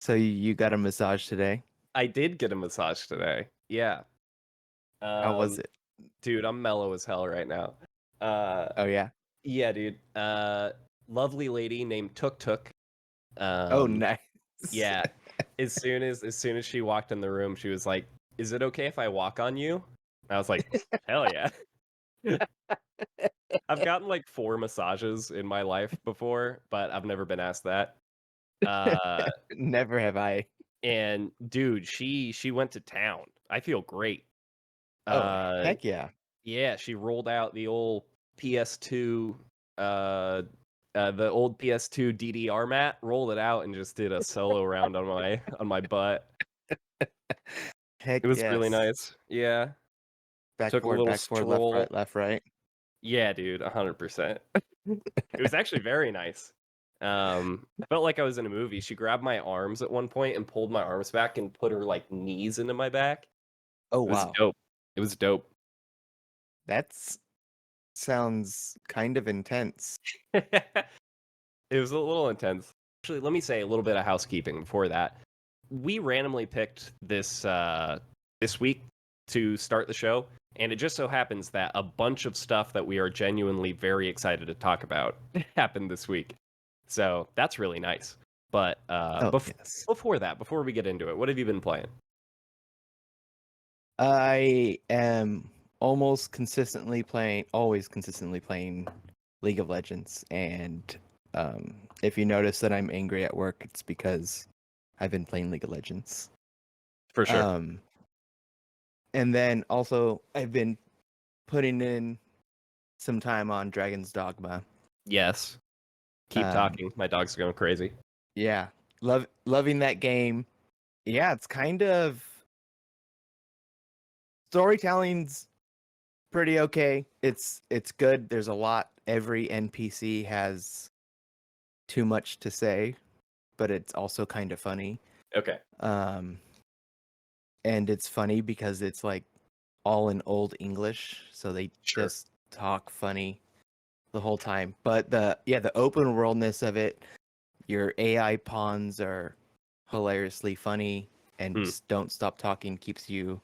So you got a massage today? I did get a massage today. Yeah. How was it? Dude, I'm mellow as hell right now. Oh yeah. Yeah, dude. Lovely lady named Tuk Tuk. Oh Um, nice. yeah. As soon as she walked in the room, she was like, "Is it okay if I walk on you?" I was like, "Hell yeah." I've gotten like 4 massages in my life before, but I've never been asked that. Uh, Never have I. and dude, she went to town. I feel great. Oh Uh, heck yeah. yeah, she rolled out the old PS2, uh, the old PS2 DDR mat, rolled it out, and just did a solo round on my butt. Heck It was really yes. nice. Yeah, Back took a forward, little back forward, left, stroll. right, left, right. Yeah, dude, 100%. It was actually very nice. I felt like I was in a movie. She grabbed my arms at one point and pulled my arms back and put her like knees into my back. Oh It was wow. dope. It was dope. That's sounds kind of intense. It was a little intense. Actually, let me say a little bit of housekeeping before that. We randomly picked this week to start the show, and it just so happens that a bunch of stuff that we are genuinely very excited to talk about happened this week. So that's really nice. But Oh yes. before we get into it, what have you been playing? I am always consistently playing League of Legends, and if you notice that I'm angry at work, it's because I've been playing League of Legends. For sure. Um, and then also I've been putting in some time on Dragon's Dogma. Yes. Keep Um, talking. My dog's going crazy. yeah, loving that game. Yeah, it's kind of storytelling's pretty okay. It's good. There's a lot. Every NPC has too much to say, but it's also kind of funny. Okay. Um, and it's funny because it's like all in old English, so they Sure. just talk funny the whole time. But the open worldness of it, your AI pawns are hilariously funny and Hmm. don't stop talking, keeps you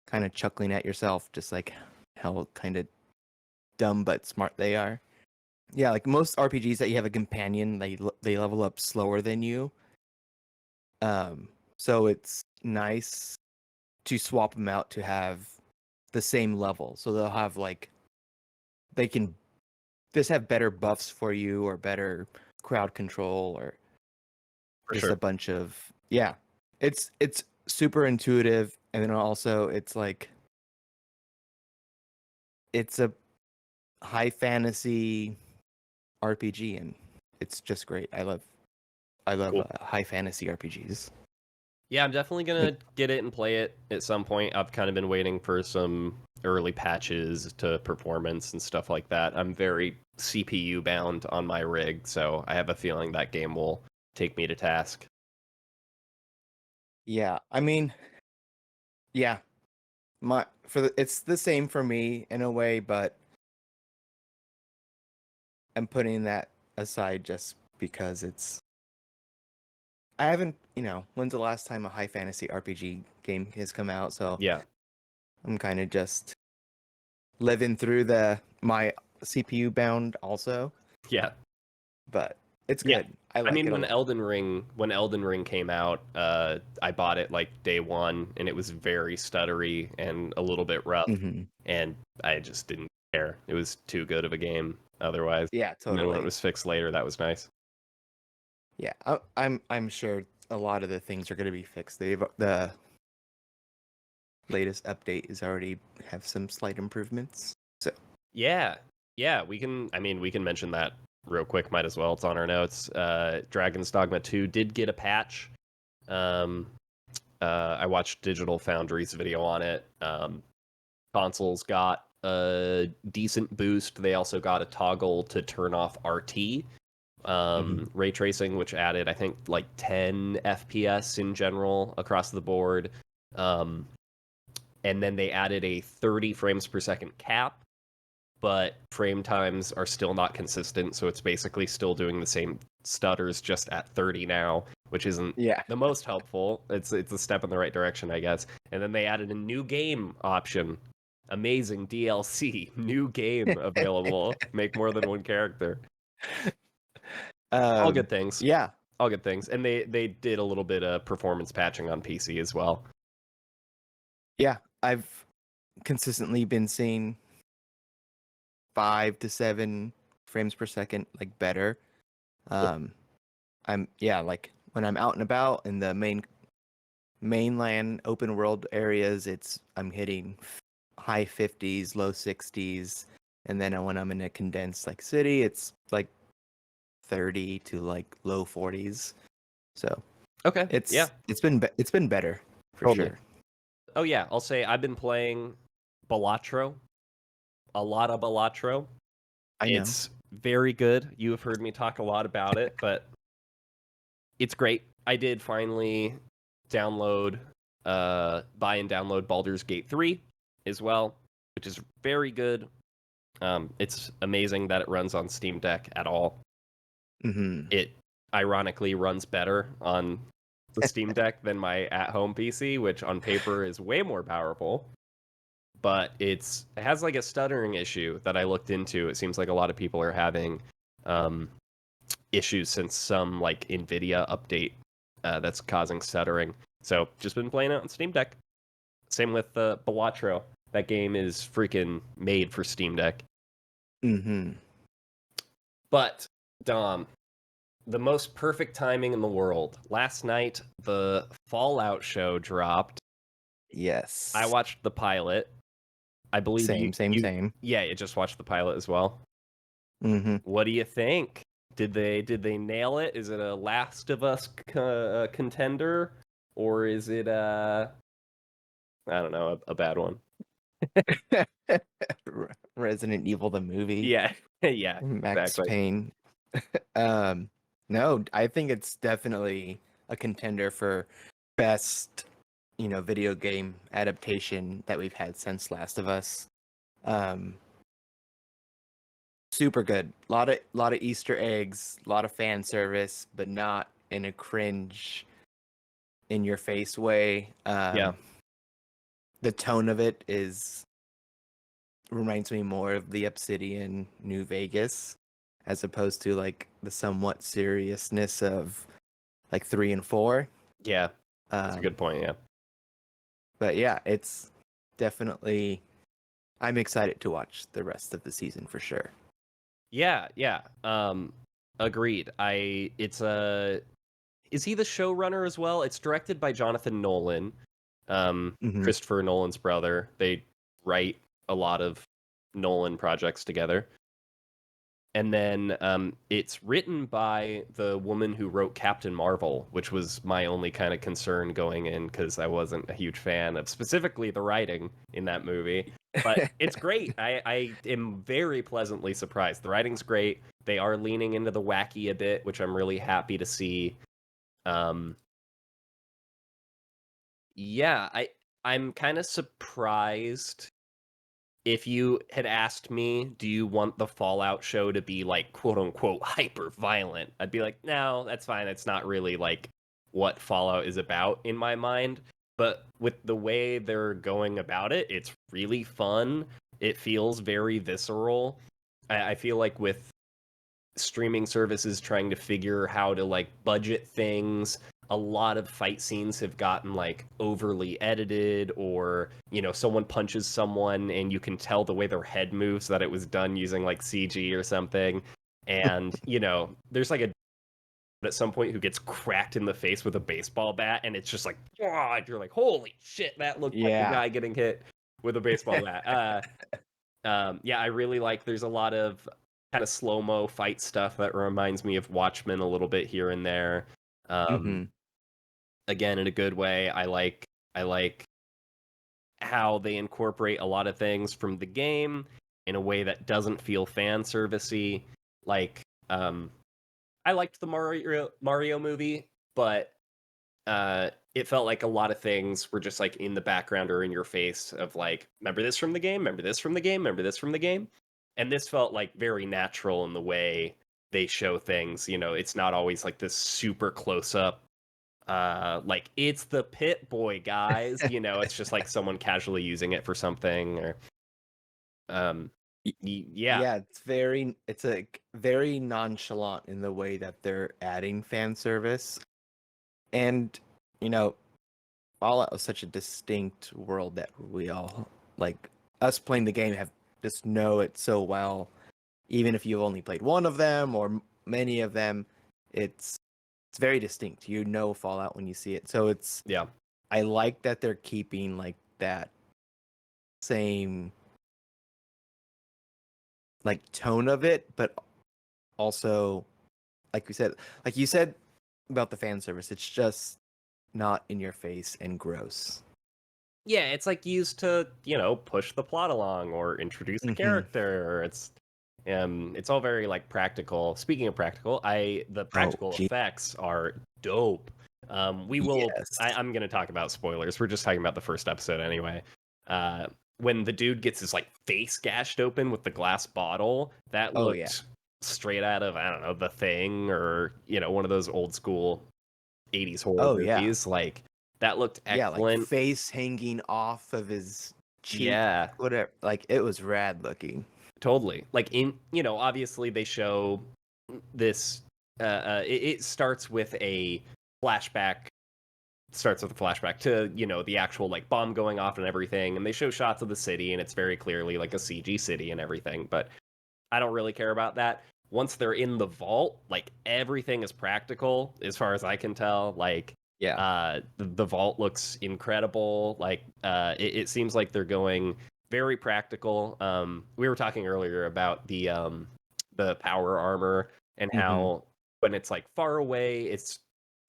kind of chuckling at yourself, just like how kind of dumb but smart they are. Yeah, like most RPGs that you have a companion, they level up slower than you. So it's nice to swap them out to have the same level. So they'll have like they can just have better buffs for you or better crowd control or For just a sure. bunch of yeah. It's super intuitive, and then also it's like it's a high fantasy RPG, and it's just great. I love Cool. high fantasy RPGs. Yeah, I'm definitely Think gonna get it and play it at some point. I've kind of been waiting for some early patches to performance and stuff like that. I'm very CPU bound on my rig, so I have a feeling that game will take me to task. yeah, I mean, yeah, it's the same for me in a way, but I'm putting that aside just because I haven't, when's the last time a high fantasy RPG game has come out? So Yeah, I'm kind of just living through my CPU bound also, yeah, but it's yeah. good. I I like mean, it a lot. When Elden Ring came out, I bought it like day one, and it was very stuttery and a little bit rough, Hmm. and I just didn't care. It was too good of a game otherwise. Yeah, And then when it totally. was fixed later, that was nice. Yeah, I'm sure a lot of the things are going to be fixed. The latest update is already have some slight improvements. So Yeah, yeah, we can. I mean, we can mention that real quick. Might as well. It's on our notes. Dragon's Dogma 2 did get a patch. Um, I watched Digital Foundry's video on it. Consoles got a decent boost. They also got a toggle to turn off RT, mhm. ray tracing, which added, I think, like 10 FPS in general across the board. Um, and then they added a 30 frames per second cap, but frame times are still not consistent, so it's basically still doing the same stutters just at 30 now. which isn't Yeah. the most helpful. It's a step in the right direction, I guess. And then they added a new game option. Amazing DLC, new game available. Make more than one character. All good things. Yeah. All good things. And they did a little bit of performance patching on PC as well. Yeah. I've consistently been seeing 5 to 7 frames per second, like better. Like when I'm out and about in the mainland open world areas, I'm hitting high 50s, low 60s, and then when I'm in a condensed like city, it's like 30 to like low 40s. So Okay. it's been better for Totally. sure. Oh yeah, I'll say I've been playing Balatro. A lot of Balatro. I know. It's very good. You have heard me talk a lot about it, but it's great. I did finally buy and download Baldur's Gate 3 as well, which is very good. It's amazing that it runs on Steam Deck at all. Mm-hmm. It ironically runs better on the Steam Deck than my at-home PC, which on paper is way more powerful. But it has like a stuttering issue that I looked into. It seems like a lot of people are having issues since some like NVIDIA update that's causing stuttering. So just been playing it on Steam Deck. Same with Balatro. That game is freaking made for Steam Deck. Mm-hmm. But Dom, the most perfect timing in the world. Last night, the Fallout show dropped. Yes. I watched the pilot. I believe same. Yeah, you just watched the pilot as well. Mm-hmm. What do you think? Did they nail it? Is it a Last of Us contender, or is it I don't know, a bad one? Resident Evil the movie. Yeah, yeah, Max exactly. Payne. No, I think it's definitely a contender for best, video game adaptation that we've had since Last of Us. Super good. Lot of Easter eggs, a lot of fan service, but not in a cringe, in your face way. Yeah. The tone of it reminds me more of the Obsidian New Vegas, as opposed to like the somewhat seriousness of like 3 and 4. Yeah, that's a good point. Yeah, but yeah, it's definitely. I'm excited to watch the rest of the season for sure. yeah. Agreed. Is he the showrunner as well? It's directed by Jonathan Nolan, Mm-hmm. Christopher Nolan's brother. They write a lot of Nolan projects together. And then it's written by the woman who wrote Captain Marvel, which was my only kind of concern going in because I wasn't a huge fan of specifically the writing in that movie. But it's great. I am very pleasantly surprised. The writing's great. They are leaning into the wacky a bit, which I'm really happy to see. Yeah, I'm kind of surprised. If you had asked me, do you want the Fallout show to be like quote unquote hyper violent? I'd be like, no, that's fine. It's not really like what Fallout is about in my mind. But with the way they're going about it, it's really fun. It feels very visceral. I feel like with streaming services trying to figure how to like budget things, a lot of fight scenes have gotten like overly edited, or someone punches someone and you can tell the way their head moves that it was done using like CG or something. And there's like a at some point who gets cracked in the face with a baseball bat, and it's just like, and you're like, holy shit, that looked like a guy getting hit with a baseball bat. Yeah, I really like. There's a lot of kind of slow-mo fight stuff that reminds me of Watchmen a little bit here and there. Again, in a good way. I like how they incorporate a lot of things from the game in a way that doesn't feel fan servicey. Like, I liked the Mario movie, but it felt like a lot of things were just like in the background or in your face of like, remember this from the game, remember this from the game, remember this from the game. And this felt like very natural in the way they show things. It's not always like this super close up like it's the Pit Boy, guys. It's just like someone casually using it for something, or yeah, Yeah, it's like very nonchalant in the way that they're adding fan service. And, you know, Fallout was such a distinct world that we all, like, us playing the game have just know it so well. Even if you've only played one of them or many of them, it's very distinct. You know Fallout when you see it. So yeah, I like that they're keeping like that same like tone of it, but also like you said about the fan service, it's just not in your face and gross. yeah. It's like used to push the plot along or introduce a Hmm. character. It's all very like practical. Speaking of practical, the Oh, practical gee. effects are dope. We will. Yes. I'm going to talk about spoilers. We're just talking about the first episode anyway. When the dude gets his like face gashed open with the glass bottle, that Oh yeah. looked straight out of, I don't know, The Thing, or one of those old school 80s horror Oh yeah. movies. Like that looked Yeah, like excellent. face hanging off of his cheek, Yeah, whatever. Like it was rad looking. totally. Like obviously they show this. It starts with a flashback. Starts with a flashback to the actual like bomb going off and everything, and they show shots of the city, and it's very clearly like a CG city and everything. But I don't really care about that. Once they're in the vault, like everything is practical as far as I can tell. Like Yeah. the vault looks incredible. Like it seems like they're going very practical. We were talking earlier about the power armor and Hmm. how when it's like far away, it's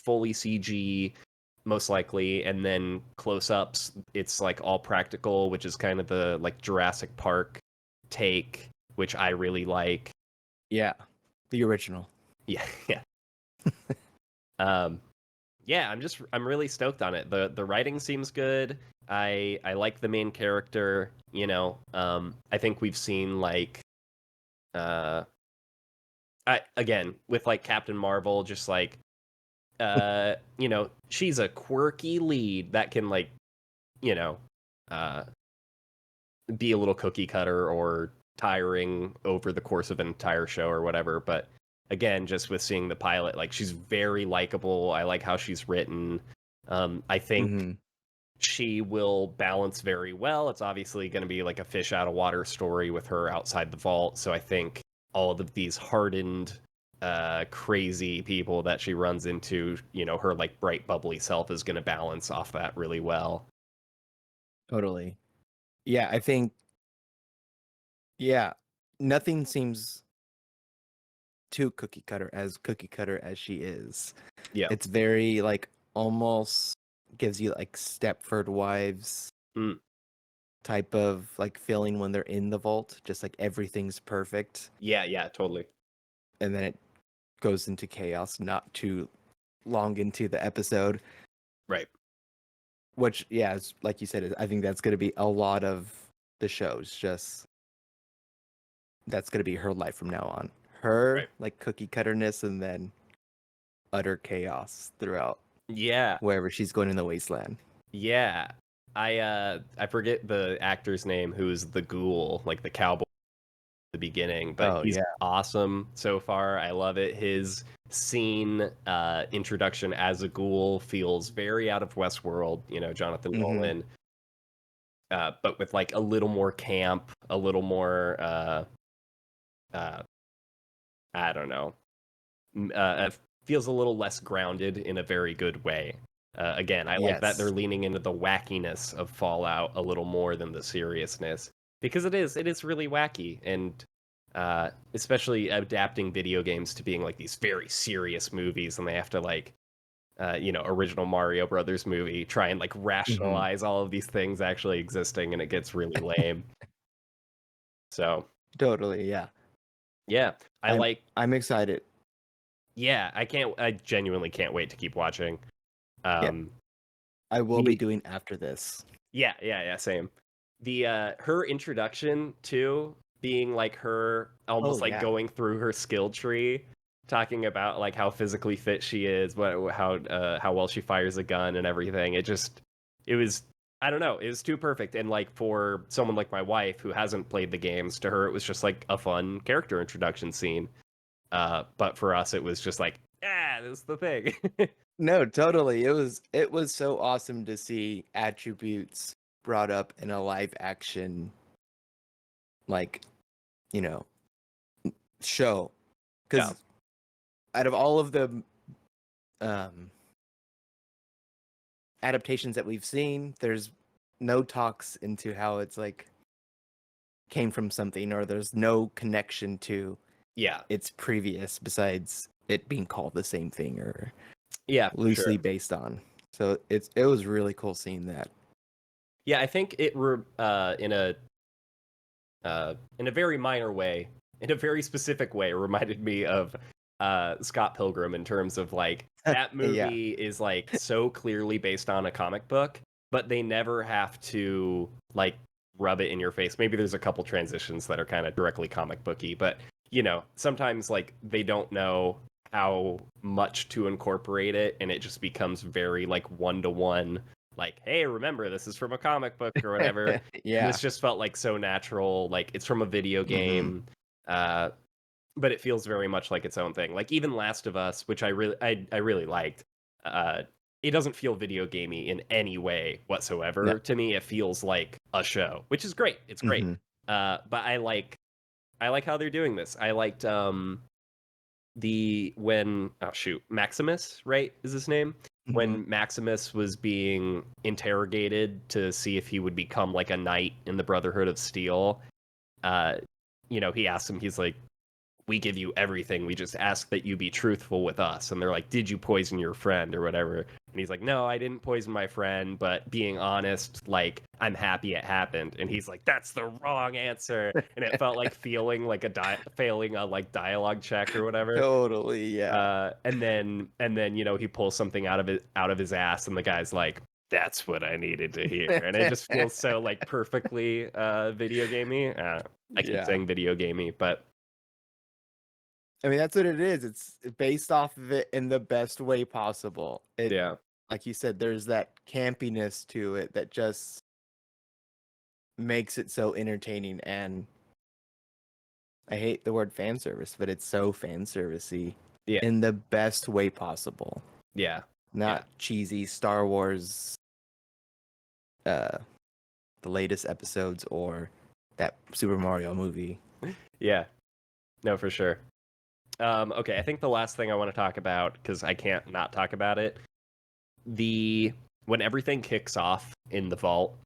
fully CG most likely, and then close-ups, it's like all practical, which is kind of the like Jurassic Park take, which I really like. Yeah. The original. Yeah, yeah. um yeah, I'm really stoked on it. The writing seems good. I like the main character. I think we've seen like uh again with like Captain Marvel, just like she's a quirky lead that can like you know uh be a little cookie cutter or tiring over the course of an entire show or whatever. But again, just with seeing the pilot, like she's very likable. I like how she's written. I think Hmm. she will balance very well. It's obviously going to be like a fish out of water story with her outside the vault. So I think all of these hardened, crazy people that she runs into, her like bright, bubbly self is going to balance off that really well. Totally. Yeah, I think yeah, nothing seems too cookie cutter as she is. Yeah. It's very like almost gives you like Stepford Wives Mm. type of like feeling when they're in the vault, just like everything's perfect, Yeah. Yeah. Totally. and then it goes into chaos not too long into the episode. Right. Which, yeah, like you said, I think that's going to be a lot of the shows. Just that's going to be her life from now on. Her Right. like cookie cutterness, and then utter chaos throughout Yeah. wherever she's going in the wasteland. Yeah. I forget the actor's name who's the ghoul, like the cowboy at the beginning, but Oh he's yeah. awesome so far. I love it. His scene introduction as a ghoul feels very out of Westworld, Jonathan Hmm. Nolan. But with like a little more camp, a little more uh I don't know. Feels a little less grounded in a very good way. Again, I like that they're Yes. leaning into the wackiness of Fallout a little more than the seriousness, because it is really wacky, and especially adapting video games to being like these very serious movies, and they have to like original Mario Brothers movie try and like Hmm. rationalize all of these things actually existing, and it gets really lame. So Totally. Yeah. yeah, I I'm like. I'm excited. Yeah, I genuinely can't wait to keep watching. Yeah. Um, I will be the doing after this. Yeah, yeah, yeah, same. The her introduction to being like her almost Oh like yeah. going through her skill tree talking about like how physically fit she is, how well she fires a gun and everything. It was, I don't know, it was too perfect. And like for someone like my wife who hasn't played the games, to her it was just like a fun character introduction scene. But for us, it was just like, this is the thing. No, totally. It was so awesome to see attributes brought up in a live action, like, you know, show. Because out of all of the adaptations that we've seen, there's no talks into how it's like came from something, or there's no connection to Yeah, its previous besides it being called the same thing or yeah, loosely sure. based on. So it was really cool seeing that. Yeah, I think in a very minor way, in a very specific way, reminded me of Scott Pilgrim in terms of like that Yeah. movie is like so clearly based on a comic book, but they never have to like rub it in your face. Maybe there's a couple transitions that are kind of directly comic booky, but sometimes like they don't know how much to incorporate it, and it just becomes very like one to one. Like, hey, remember this is from a comic book or whatever. And Yeah. this just felt like so natural, like it's from a video Hmm. game, uh, but it feels very much like its own thing. Like even Last of Us, which I really liked, uh, it doesn't feel video gamey in any way No. whatsoever. To me, it feels like a show, which is great. It's great. Hmm. But I like how they're doing this. I liked Maximus, right, is his name? Hmm. When Maximus was being interrogated to see if he would become like a knight in the Brotherhood of Steel, uh, he asked him, he's like, we give you everything. We just ask that you be truthful with us. And they're like, did you poison your friend or whatever? And he's like, no, I didn't poison my friend, but being honest, like, I'm happy it happened. And he's like, that's the wrong answer. And it felt like failing like failing a like dialogue check or whatever. Totally. Yeah. And then he pulls something out of his ass, and the guy's like, "That's what I needed to hear," and it just feels so like perfectly video gamey. I keep Yeah. saying video gamey, but I mean, that's what it is. It's based off of it in the best way possible. yeah, Like you said, there's that campiness to it that just makes it so entertaining. And I hate the word fan service, but it's so fan servicey yeah, in the best way possible. yeah, Not cheesy Star Wars, uh, the latest episodes or that Super Mario movie. yeah. No, for sure. Okay, I think the last thing I want to talk about, because I can't not talk about it, when everything kicks off in the vault,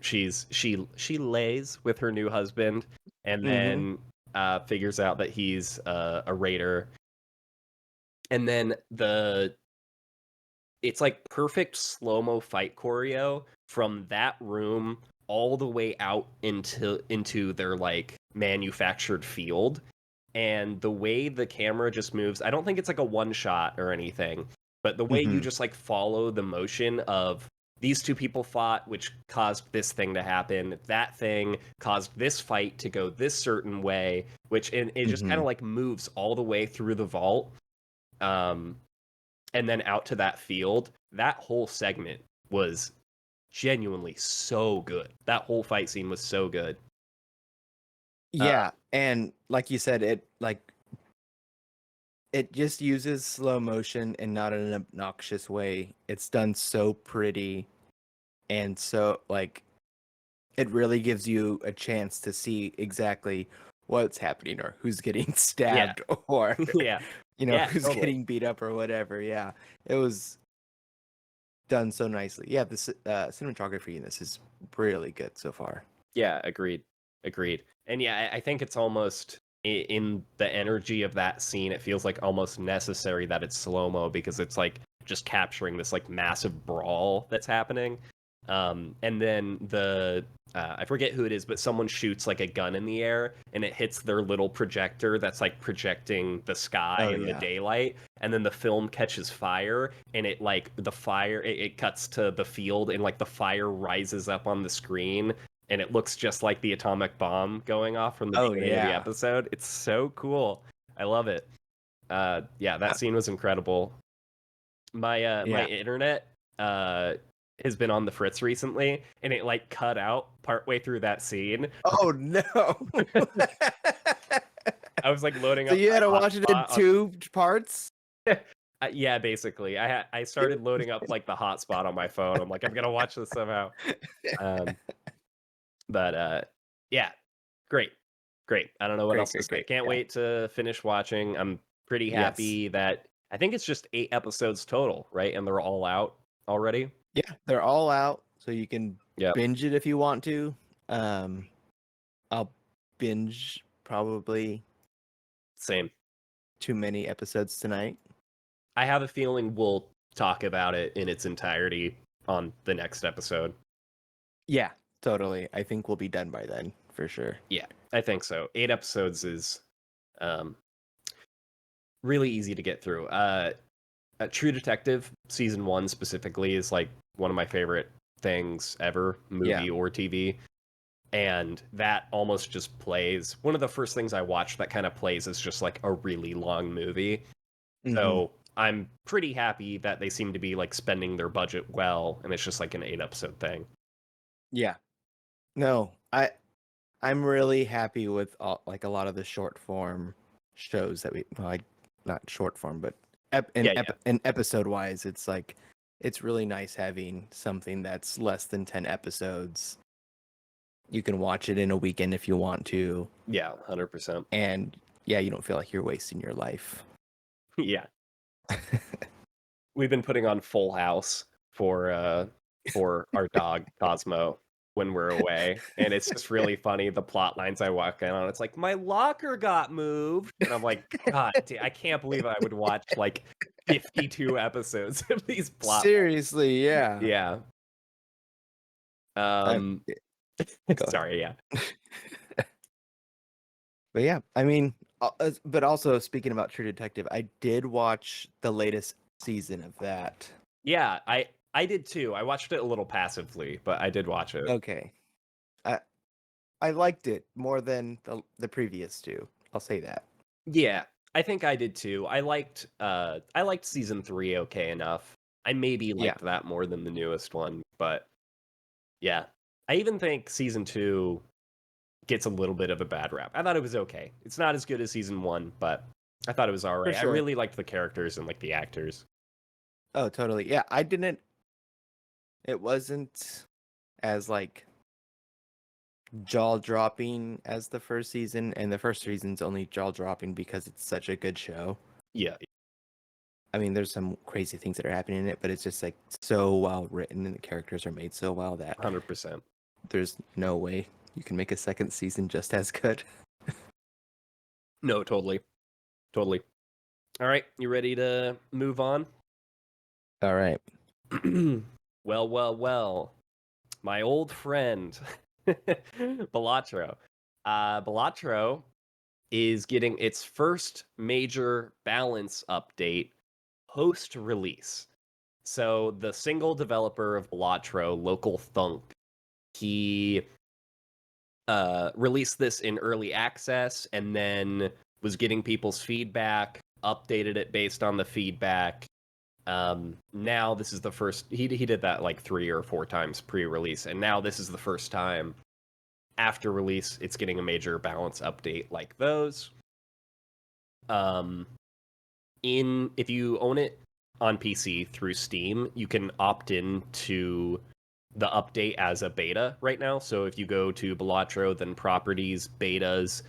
she lays with her new husband, and Mm-hmm. then figures out that he's a raider, and then it's like perfect slow-mo fight choreo from that room all the way out into their like manufactured field. And the way the camera just moves, I don't think it's like a one shot or anything, but the way you Mm-hmm. just like follow the motion of these two people fought, which caused this thing to happen, that thing caused this fight to go this certain way, and it just kind Mm-hmm. of like moves all the way through the vault, um and then out to that field. That whole segment was genuinely so good. That whole fight scene was so good. uh, Yeah, and like you said, it just uses slow motion and not in an obnoxious way. It's done so pretty, and so like it really gives you a chance to see exactly what's happening or who's getting yeah. stabbed or Yeah, yeah, who's totally. getting beat up or whatever. Yeah, it was done so nicely. Yeah, the cinematography in this is really good so far. Yeah, agreed. And yeah, I think it's almost in the energy of that scene, it feels like almost necessary that it's slow mo, because it's like just capturing this like massive brawl that's happening. And then I forget who it is, but someone shoots like a gun in the air, and it hits their little projector that's like projecting the sky Oh and the yeah. daylight, and then the film catches fire, and it like the fire it cuts to the field, and like the fire rises up on the screen, and it looks just like the atomic bomb going off from the Oh beginning of the yeah. episode. It's so cool. I love it. Yeah, that scene was incredible. My my internet has been on the fritz recently, and it like cut out partway through that scene. Oh no! I was like loading So up you my had to watch it in hotspot on- 2 parts? yeah, basically. I started loading up like the hotspot on my phone. I'm like, I'm gonna watch this somehow. Um, but yeah, great, great. I don't know what Great, else to great, say. great. Can't Yeah. wait to finish watching. I'm pretty Yes. happy that I think it's just 8 episodes total, right? And they're all out already. Yeah, they're all out, so you can Yep. binge it if you want to. I'll binge probably Same. too many episodes tonight. I have a feeling we'll talk about it in its entirety on the next episode. Yeah, totally. I think we'll be done by then for sure. Yeah, I think so. 8 episodes is really easy to get through. True Detective season 1 specifically is like one of my favorite things ever, movie or TV. And that almost just plays. One of the first things I watch that kind of plays is just like a really long movie. So I'm pretty happy that they seem to be like spending their budget well, and it's just like an 8 episode thing. Yeah. No, I'm really happy with like a lot of the short form shows that not short form, but in episode wise, it's like it's really nice having something that's less than 10 episodes. You can watch it in a weekend if you want to. Yeah, 100%. And yeah, you don't feel like you're wasting your life. Yeah. We've been putting on Full House for our dog Cosmo when we're away, and it's just really funny the plot lines I walk in on. It's like my locker got moved, and I'm like, God, I can't believe I would watch like 52 episodes of these plot. Seriously, yeah. Yeah. Sorry, yeah. But yeah, I mean, but also speaking about True Detective, I did watch the latest season of that. Yeah, I did too. I watched it a little passively, but I did watch it. Okay. I liked it more than the previous 2. I'll say that. Yeah, I think I did too. I liked season 3 okay enough. I maybe liked that more than the newest one, but yeah. I even think season 2 gets a little bit of a bad rap. I thought it was okay. It's not as good as season 1, but I thought it was all right. Sure. I really liked the characters and like the actors. Oh, totally. Yeah, it wasn't as like jaw-dropping as the first season, and the first season's only jaw-dropping because it's such a good show. Yeah. I mean, there's some crazy things that are happening in it, but it's just like so well written and the characters are made so well that 100%. There's no way you can make a second season just as good. No, totally. Totally. All right, you ready to move on? All right. Well. My old friend, Balatro. Balatro is getting its first major balance update post-release. So the single developer of Balatro, Local Thunk, he released this in early access and then was getting people's feedback, updated it based on the feedback. Now this is the first he did that like 3 or 4 times pre-release, and now this is the first time after release it's getting a major balance update like those. If you own it on PC through Steam, you can opt in to the update as a beta right now. So if you go to Balatro, then properties, betas,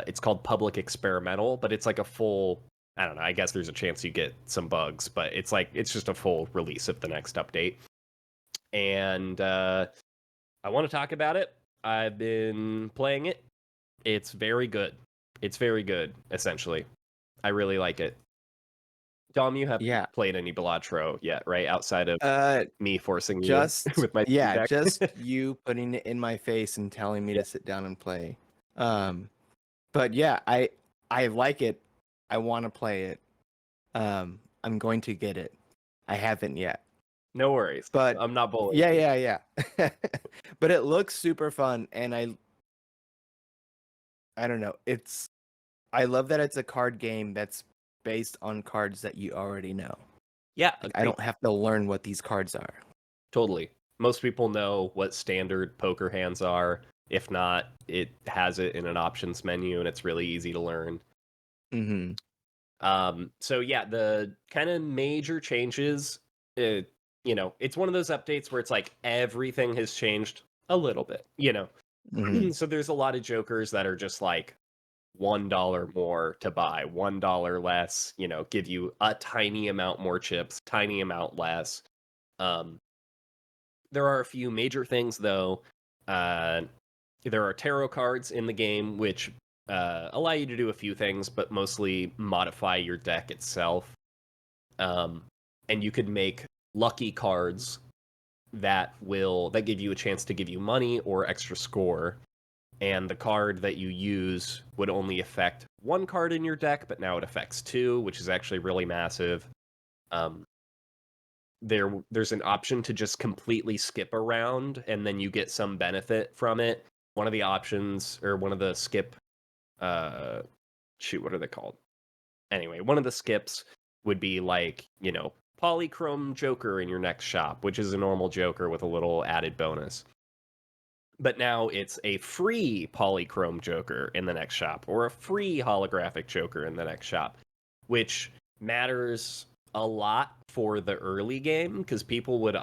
it's called public experimental, but it's like a full, I don't know, I guess there's a chance you get some bugs, but it's just a full release of the next update. And I want to talk about it. I've been playing it. It's very good. It's very good, essentially. I really like it. Dom, you haven't played any Balatro yet, right? Outside of me forcing you with my feedback. Just you putting it in my face and telling me to sit down and play. But yeah, I like it. I want to play it. I'm going to get it. I haven't yet. No worries. But I'm not bullying. Yeah. But it looks super fun, and I don't know. It's I love that it's a card game that's based on cards that you already know. Yeah, Like, I don't have to learn what these cards are. totally. Most people know what standard poker hands are. If not, it has it in an options menu, and it's really easy to learn. Mm-hmm. So yeah, the kind of major changes, it's one of those updates where it's like everything has changed a little bit, Mm-hmm. So there's a lot of jokers that are just like $1 more to buy, $1 less, give you a tiny amount more chips, tiny amount less. Um, there are a few major things though. There are tarot cards in the game, which allow you to do a few things, but mostly modify your deck itself. And you could make lucky cards that give you a chance to give you money or extra score. And the card that you use would only affect one card in your deck, but now it affects two, which is actually really massive. Um, there's an option to just completely skip around, and then you get some benefit from it. One of the options, or one of the skip, what are they called? Anyway, one of the skips would be like, polychrome Joker in your next shop, which is a normal Joker with a little added bonus. But now it's a free polychrome Joker in the next shop, or a free holographic Joker in the next shop, which matters a lot for the early game, because people would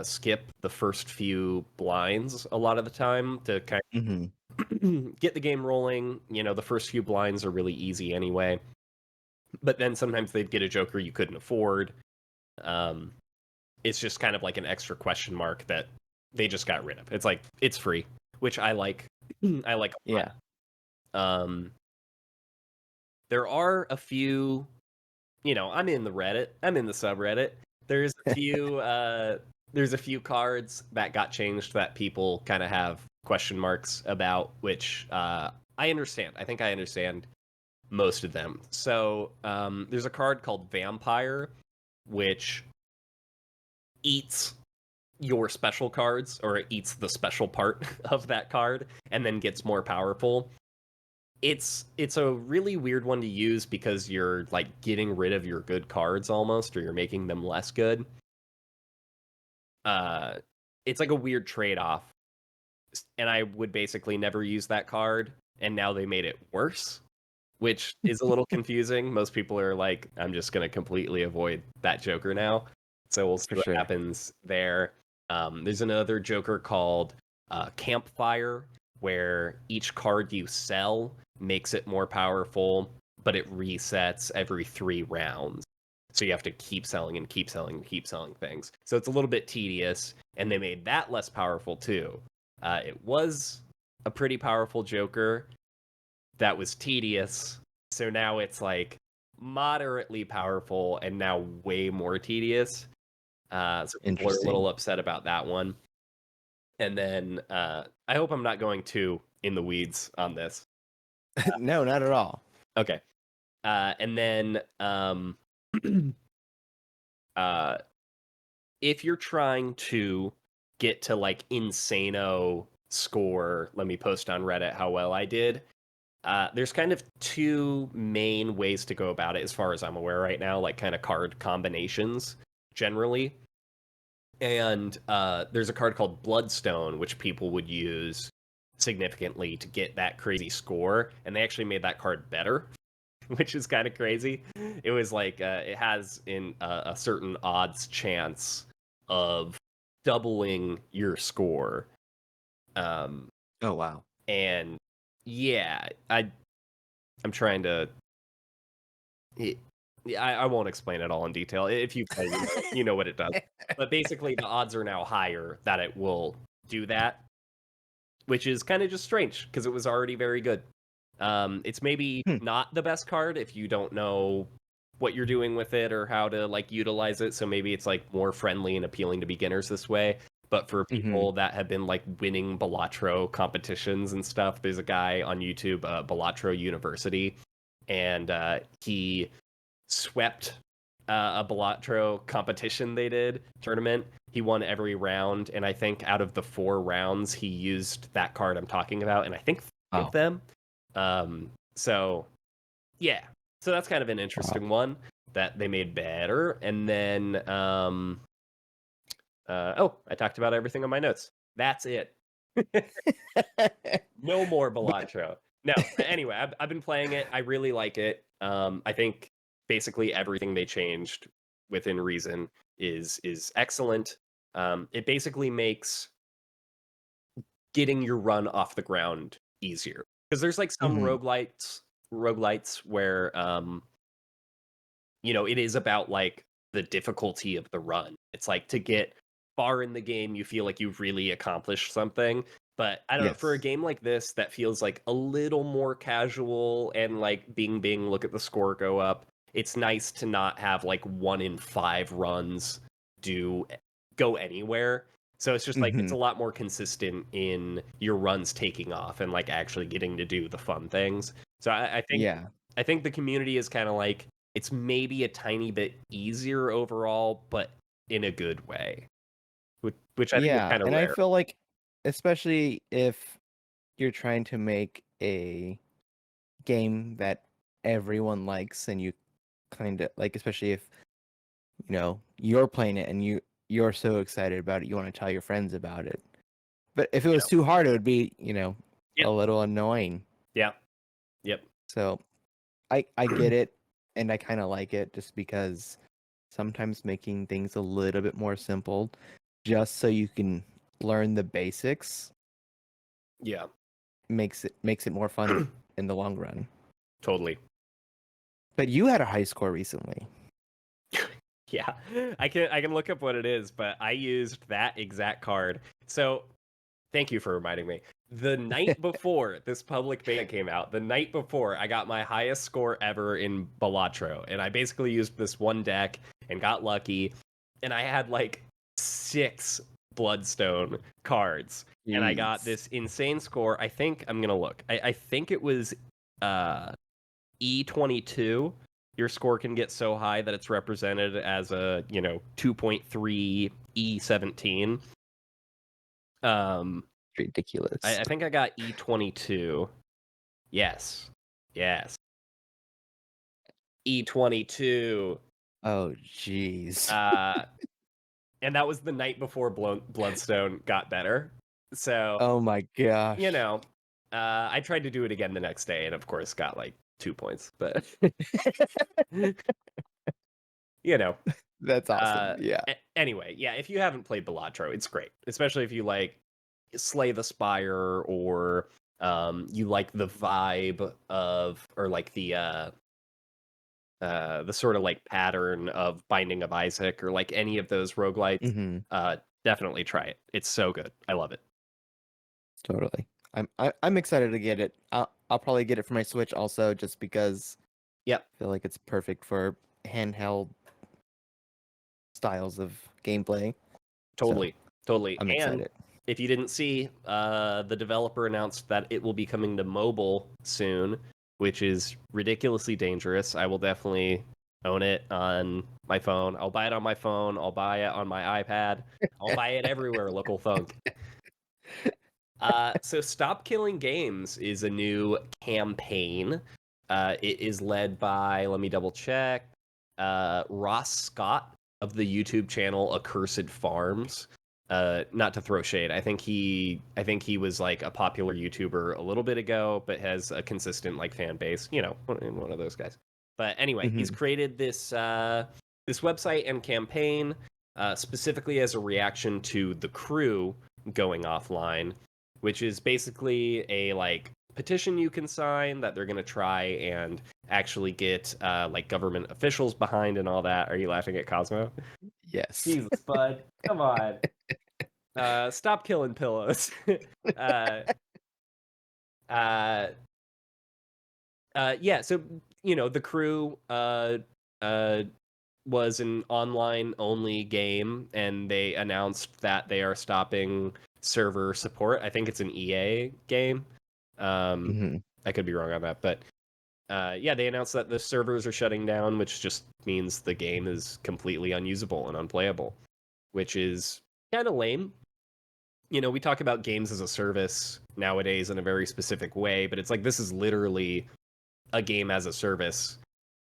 skip the first few blinds a lot of the time to kind of get the game rolling. The first few blinds are really easy anyway. But then sometimes they'd get a Joker you couldn't afford. It's just kind of like an extra question mark that they just got rid of. It's like, it's free, which I like. I like a lot. Yeah. There are a few, I'm in the Reddit. I'm in the subreddit. There's a few cards that got changed that people kind of have question marks about, which I understand. I think I understand most of them. So there's a card called Vampire, which eats your special cards, or it eats the special part of that card and then gets more powerful. It's a really weird one to use because you're like getting rid of your good cards almost, or you're making them less good. It's like a weird trade-off. And I would basically never use that card, and now they made it worse, which is a little confusing. Most people are like, I'm just going to completely avoid that Joker now. So we'll see what happens there. There's another Joker called Campfire, where each card you sell makes it more powerful, but it resets every 3 rounds. So you have to keep selling and keep selling and keep selling things. So it's a little bit tedious, and they made that less powerful too. It was a pretty powerful Joker that was tedious. So now it's like moderately powerful and now way more tedious. So people are a little upset about that one. And then I hope I'm not going too in the weeds on this. No, not at all. Okay. And then if you're trying to get to like insano score, let me post on Reddit how well I did. There's kind of 2 main ways to go about it as far as I'm aware right now, like kind of card combinations generally. And there's a card called Bloodstone, which people would use significantly to get that crazy score. And they actually made that card better, which is kind of crazy. It was like, it has a certain odds chance of doubling your score. Oh, wow. And yeah, I'm trying to... I won't explain it all in detail. If you play, you know what it does. But basically, the odds are now higher that it will do that, which is kind of just strange because it was already very good. It's maybe not the best card if you don't know what you're doing with it or how to like utilize it. So maybe it's like more friendly and appealing to beginners this way. But for people that have been like winning Balatro competitions and stuff, there's a guy on YouTube, Balatro University, and he swept a Balatro competition they did, tournament. He won every round, and I think out of the 4 rounds, he used that card I'm talking about, and I think 3 of them. So Yeah. So that's kind of an interesting one that they made better. And then, I talked about everything on my notes. That's it. No more But Balatro. No, anyway, I've been playing it. I really like it. I think basically everything they changed within reason is excellent. It basically makes getting your run off the ground easier because there's like some mhm, roguelites where it is about like the difficulty of the run. It's like to get far in the game, you feel like you've really accomplished something. But I don't know, for a yes. game like this that feels like a little more casual and like bing, look at the score go up, it's nice to not have like 1 in 5 runs do go anywhere. So it's just like it's a Mhm, lot more consistent in your runs taking off and like actually getting to do the fun things. So yeah. I think the community is kind of like it's maybe a tiny bit easier overall, but in a good way, which I think is Yeah, kind of and I rare. feel like especially if you're trying to make a game that everyone likes and you kind of like, especially if, you're playing it and you're so excited about it, you want to tell your friends about it. But if it You was know, too hard, it would be, yep, a little annoying. yeah, yep, So I get it, and I kind of like it just because sometimes making things a little bit more simple, just so you can learn the basics, yeah, makes it more fun in the long run. totally. But you had a high score recently. Yeah, I can look up what it is, but I used that exact card. So thank you for reminding me. The night before this public beta came out, the night before, I got my highest score ever in Balatro, and I basically used this one deck and got lucky, and I had like 6 Bloodstone cards, and I got Jeez. this insane score. I think I'm gonna look. I think it was uh, E22. Your score can get so high that it's represented as a 2.3 E17. Um, Ridiculous. I think I got E22. Yes. Yes. E22. Oh, jeez. Uh, and that was the night before Bloodstone got better. So, Oh my you gosh. know, I tried to do it again the next day and, of course, got like 2 points. But, you know, That's awesome. Yeah. anyway, yeah, if you haven't played Balatro, it's great, especially if you like Slay the Spire or you like the vibe of, or like the sort of like pattern of Binding of Isaac or like any of those roguelites, Hmm. definitely try it. It's so good. I love it. Totally. I'm excited to get it. I'll probably get it for my Switch also, just because Yep, I feel like it's perfect for handheld styles of gameplay. So totally, totally. I'm And excited. if you didn't see, the developer announced that it will be coming to mobile soon, which is ridiculously dangerous. I will definitely own it on my phone. I'll buy it on my phone. I'll buy it on my iPad. I'll buy it everywhere, local thunk. So Stop Killing Games is a new campaign. It is led by, let me double check, Ross Scott of the YouTube channel Accursed Farms. Not to throw shade. I think he was like a popular YouTuber a little bit ago, but has a consistent like fan base. One of those guys. But anyway, he's Hmm. created this website and campaign specifically as a reaction to The Crew going offline, which is basically a like petition you can sign that they're going to try and actually get like government officials behind and all that. Are you laughing at Cosmo? Yes. Jesus, bud. Come on. Stop killing pillows. uh, uh, yeah, so The Crew uh, was an online only game, and they announced that they are stopping server support. I think it's an EA game. Um, Hmm. I could be wrong on that, but yeah, they announced that the servers are shutting down, which just means the game is completely unusable and unplayable, which is kind of lame. We talk about games as a service nowadays in a very specific way, but it's like this is literally a game as a service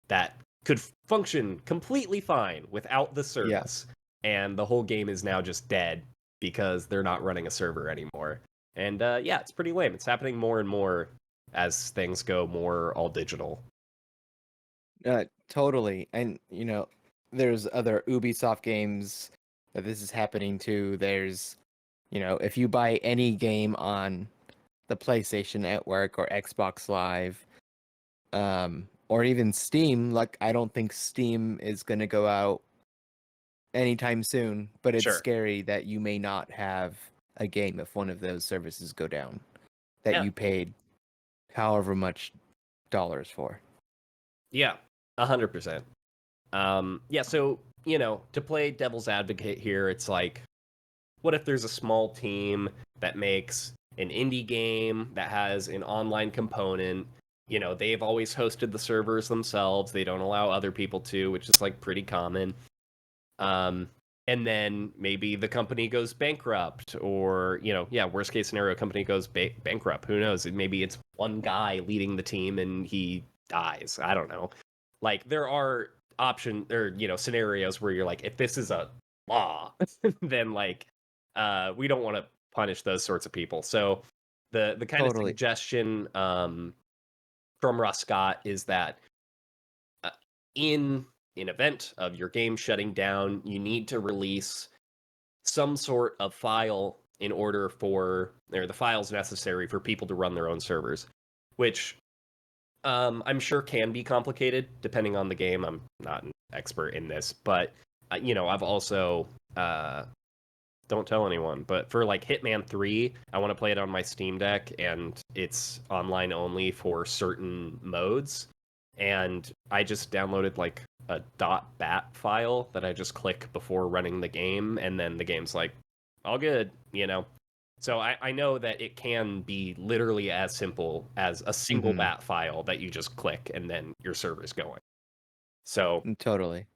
that could function completely fine without the Yeah. service. And the whole game is now just dead because they're not running a server anymore. And yeah, it's pretty lame. It's happening more and more as things go more all digital. Totally. And, there's other Ubisoft games that this is happening to. There's, if you buy any game on the PlayStation Network or Xbox Live, or even Steam, like, I don't think Steam is going to go out anytime soon, but it's Sure. scary that you may not have a game if one of those services go down that Yeah. you paid however much dollars for. Yeah, 100%. Yeah, so, to play devil's advocate here, it's like, what if there's a small team that makes an indie game that has an online component? They've always hosted the servers themselves. They don't allow other people to, which is like pretty common. And then maybe the company goes bankrupt, or, worst case scenario, company goes bankrupt. Who knows? Maybe it's one guy leading the team and he dies. I don't know. Like, there are scenarios where you're like, if this is a law, then like, we don't want to punish those sorts of people. So the kind of Totally. suggestion from Russ Scott is that in an event of your game shutting down, you need to release some sort of file in order for, or the files necessary for people to run their own servers, which I'm sure can be complicated depending on the game. I'm not an expert in this, but I've also don't tell anyone, but for like Hitman 3, I want to play it on my Steam Deck, and it's online only for certain modes. And I just downloaded like a .bat file that I just click before running the game, and then the game's like, all good, So I know that it can be literally as simple as a single bat file that you just click, and then your server's going. So Totally.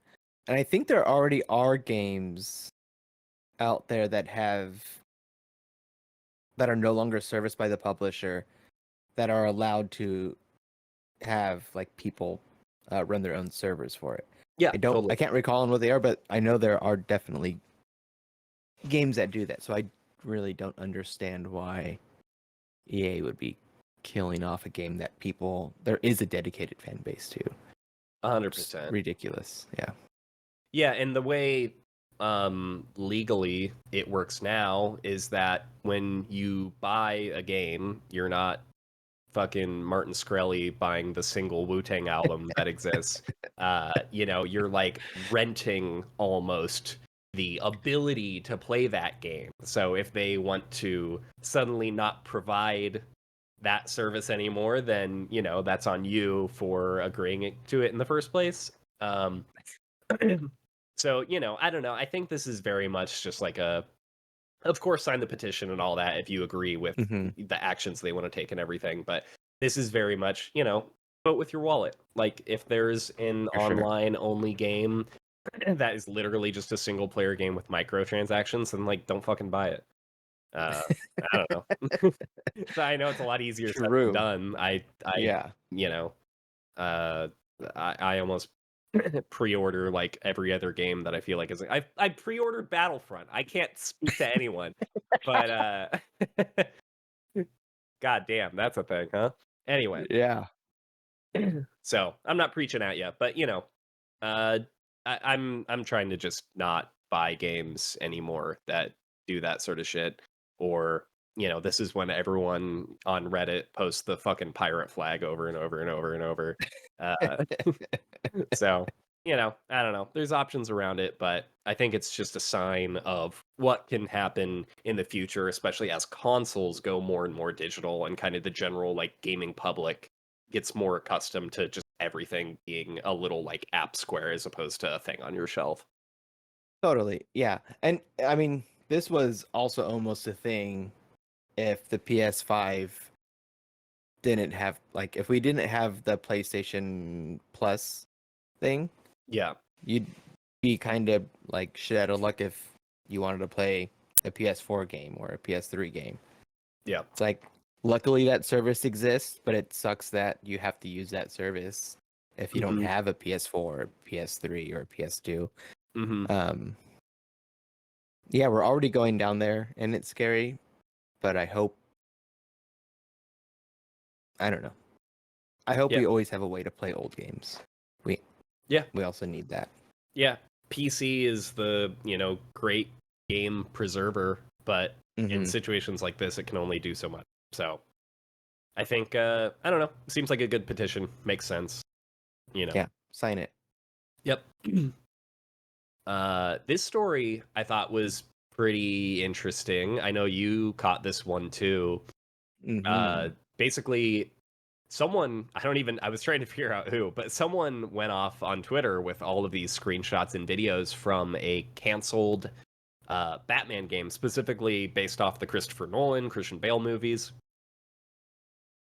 And I think there already are games out there that are no longer serviced by the publisher that are allowed to have like people run their own servers for it. yeah, I totally. can't recall what they are, but I know there are definitely games that do that. So I really don't understand why EA would be killing off a game that there is a dedicated fan base to. 100%. Ridiculous. Yeah. Yeah, and the way legally it works now is that when you buy a game, you're not fucking Martin Shkreli buying the single Wu-Tang album that exists. You're like renting almost the ability to play that game. So if they want to suddenly not provide that service anymore, then, that's on you for agreeing to it in the first place. So, I don't know. I think this is very much just like of course, sign the petition and all that if you agree with the actions they want to take and everything. But this is very much, vote with your wallet. Like, if there's an online only game that is literally just a single player game with microtransactions, then like, don't fucking buy it. I don't know. So I know it's a lot easier said than done. I almost pre-order like every other game that I feel like is I pre-ordered Battlefront. I can't speak to anyone, but god damn, that's a thing, huh? Anyway, Yeah. so I'm not preaching at you, but I'm trying to just not buy games anymore that do that sort of shit. Or this is when everyone on Reddit posts the fucking pirate flag over and over and over and over. So, I don't know. There's options around it, but I think it's just a sign of what can happen in the future, especially as consoles go more and more digital and kind of the general like gaming public gets more accustomed to just everything being a little like app square as opposed to a thing on your shelf. Totally. Yeah. And I mean, this was also almost a thing if the PS5 didn't have, like, if we didn't have the PlayStation Plus thing. Yeah. You'd be kind of like shit out of luck if you wanted to play a PS4 game or a PS3 game. Yeah. It's like, Luckily, that service exists, but it sucks that you have to use that service if you don't Mhm. have a PS4, PS3, or PS2. Mhm. Yeah, we're already going down there, and it's scary, but I hope. I don't know. I hope Yeah. we always have a way to play old games. We Yeah. we also need that. Yeah. PC is the, great game preserver, but in Hmm. situations like this, it can only do so much. So I think, I don't know. Seems like a good petition. Makes sense. Yeah, sign it. Yep. This story I thought was pretty interesting. I know you caught this one too. Hmm. Basically, I was trying to figure out who, but someone went off on Twitter with all of these screenshots and videos from a canceled Batman game, specifically based off the Christopher Nolan, Christian Bale movies.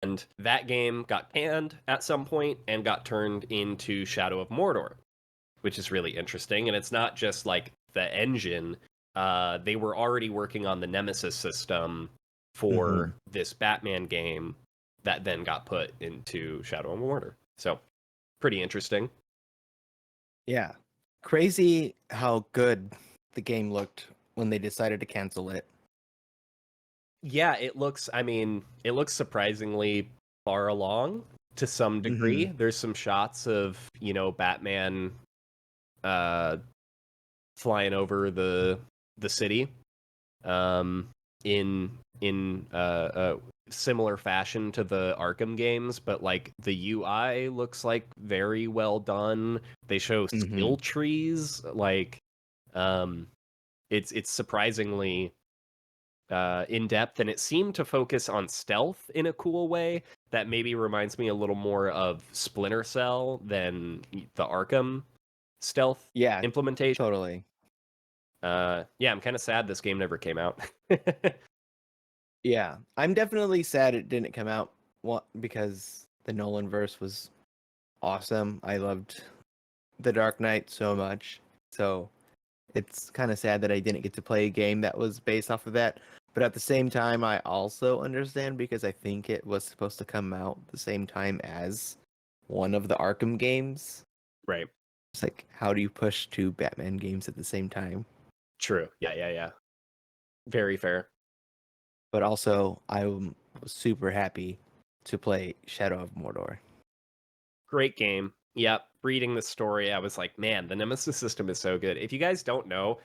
And that game got canned at some point and got turned into Shadow of Mordor, which is really interesting. And it's not just like the engine. They were already working on the Nemesis system Hmm. for this Batman game that then got put into Shadow of Mordor. So pretty interesting. Yeah, crazy how good the game looked when they decided to cancel it. Yeah, it looks surprisingly far along to some degree. Hmm. There's some shots of, Batman uh flying over the city um in similar fashion to the Arkham games, but like the UI looks like very well done. They show Hmm. skill trees, like um it's surprisingly in depth, and it seemed to focus on stealth in a cool way that maybe reminds me a little more of Splinter Cell than the Arkham stealth Yeah, implementation. totally. Yeah, I'm kind of sad this game never came out. Yeah, I'm definitely sad it didn't come out. Because the Nolan verse was awesome. I loved The Dark Knight so much. So it's kind of sad that I didn't get to play a game that was based off of that. But at the same time, I also understand because I think it was supposed to come out the same time as one of the Arkham games. Right. It's like, how do you push two Batman games at the same time? True. Yeah. Very fair. But also, I was super happy to play Shadow of Mordor. Great game. Yep. Reading the story, I was like, man, the Nemesis system is so good. If you guys don't know,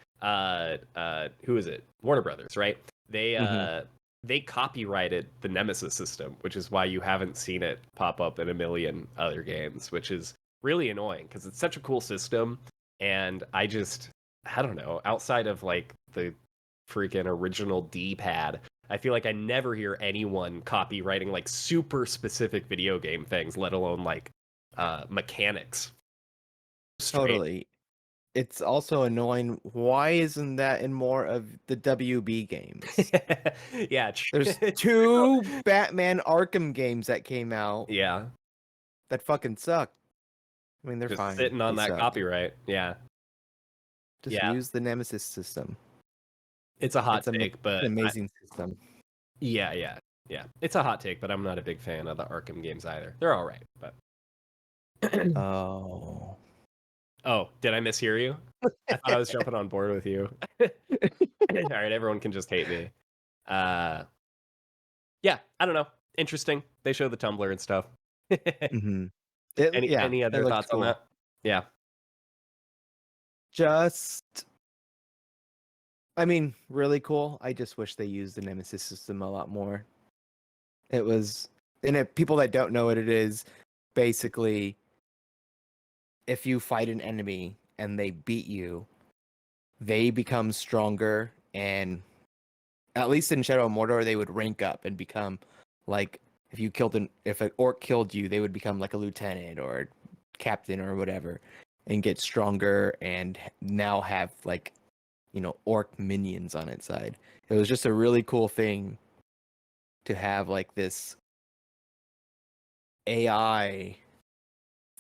who is it? Warner Brothers, right? They Hmm. uh they copyrighted the Nemesis system, which is why you haven't seen it pop up in a million other games, which is really annoying because it's such a cool system. And I don't know, outside of like the freaking original D-pad, I feel like I never hear anyone copywriting like super specific video game things, let alone like mechanics. Strange. Totally. It's also annoying. Why isn't that in more of the WB games? Yeah, There's true. two Batman Arkham games that came out Yeah, that fucking suck. I mean, they're just fine. sitting on They that suck. copyright. Yeah, Just yeah. use the Nemesis system. It's a hot It's take, an but amazing system. yeah. It's a hot take, but I'm not a big fan of the Arkham games either. They're all right, but Oh. oh, did I mishear you? I thought I was jumping on board with you. All right, everyone can just hate me. Uh, yeah, I don't know. Interesting. They show the Tumblr and stuff. Hmm. Yeah, Any it other looked thoughts on cool. that? Yeah. Just, I mean, really cool. I just wish they used the Nemesis system a lot more. It was, and if people that don't know what it is, basically, if you fight an enemy and they beat you, they become stronger, and at least in Shadow of Mordor, they would rank up and become like if an orc killed you, they would become like a lieutenant or captain or whatever, and get stronger and now have like orc minions on its side. It was just a really cool thing to have like this AI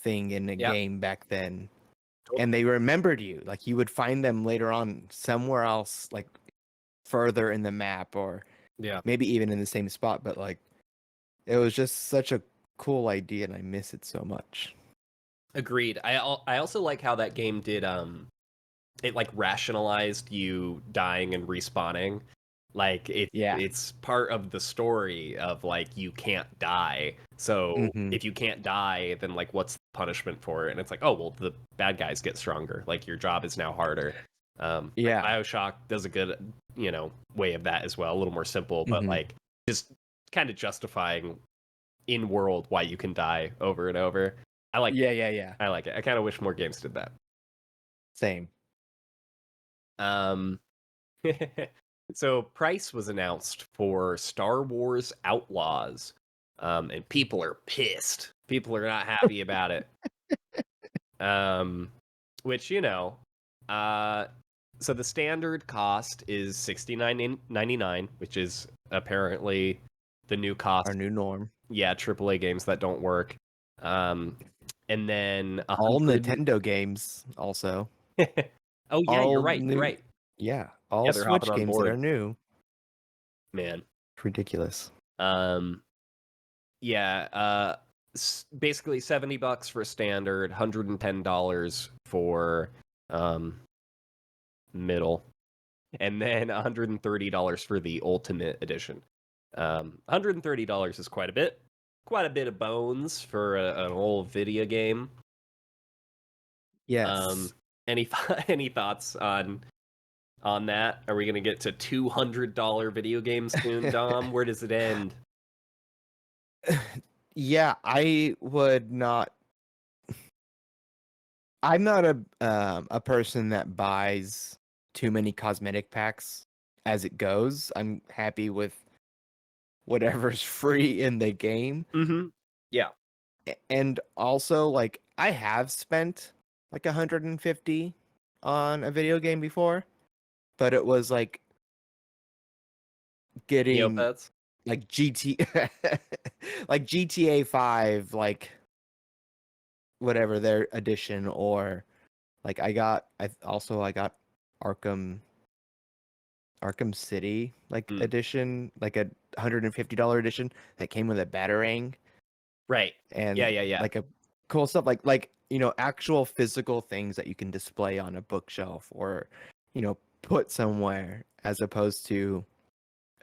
thing in a Yeah. game back then, and they remembered you. Like you would find them later on somewhere else, like further in the map, or Yeah. maybe even in the same spot, but like it was just such a cool idea and I miss it so much. Agreed. I also like how that game did it like rationalized you dying and respawning. Like Yeah. it's part of the story of like you can't die. So Hmm. if you can't die, then like what's the punishment for it? And it's like, oh well, the bad guys get stronger. Like your job is now harder. Like Yeah. BioShock does a good way of that as well. A little more simple, but Hmm. like just kind of justifying in world why you can die over and over. I like it. Yeah. I like it. I kind of wish more games did that. Same. Um, so price was announced for Star Wars Outlaws, and people are pissed. People are not happy about it. Um, which uh, so the standard cost is $69.99, which is apparently the new Our cost. new norm. Yeah, AAA games that don't work. Um, and then All 100. Nintendo games also. Oh yeah, you're All right. You're new. right. Yeah. Yeah, All they're hopping Switch on games that board, are new. man. It's ridiculous. Um, yeah, basically $70 for standard, $110 for um middle, and then $130 for the ultimate edition. $130 is quite a bit of bones for an old video game. Yes. Any any thoughts on that? Are we gonna get to $200 video games soon, Dom? Where does it end? Yeah, I would not. I'm not a person that buys too many cosmetic packs as it goes. I'm happy with whatever's free in the game. Mm-hmm. Yeah. And also like I have spent like 150 on a video game before, but it was like getting Neopets. like like GTA 5 like whatever their edition, or like I got I got Arkham Arkham City like Mm. edition, like a $150 edition that came with a Batarang Right. and Yeah. like a cool stuff like actual physical things that you can display on a bookshelf or put somewhere as opposed to